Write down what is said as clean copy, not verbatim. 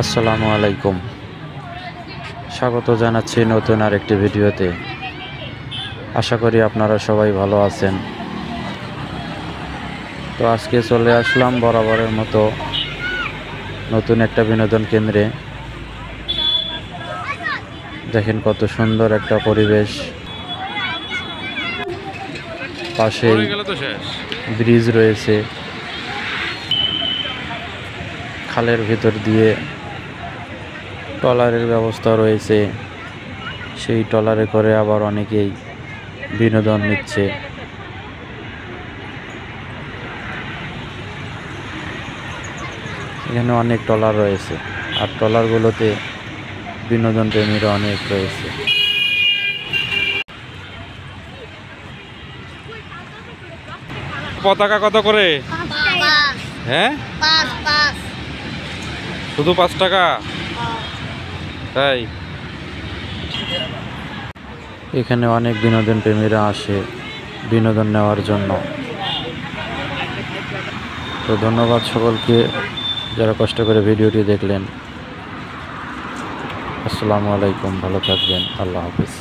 আসসালামু আলাইকুম। স্বাগত জানাচ্ছি নতুন আরেকটি ভিডিওতে। আশা করি আপনারা সবাই ভালো আছেন। তো আজকে চলে আসলাম বরাবরের মতো নতুন একটা বিনোদন কেন্দ্রে। দেখেন কত সুন্দর একটা পরিবেশ, পাশেই ব্রিজ রয়েছে, খালের ভিতর দিয়ে ট্রলারের ব্যবস্থা রয়েছে। সেই ট্রলারে করে আবার অনেকেই বিনোদন নিচ্ছে। এখানে অনেক ট্রলার রয়েছে, আর ট্রলারগুলোতে বিনোদন প্রেমীরা অনেক রয়েছে। পতাকা কত করে? হ্যাঁ, শুধু 5 টাকা? তাই এখানে অনেক বিনোদন প্রেমীরা আসে বিনোদন নেওয়ার জন্য। তো ধন্যবাদ সকলকে যারা কষ্ট করে ভিডিওটি দেখলেন। আসসালামু আলাইকুম, ভালো থাকবেন, আল্লাহ হাফিজ।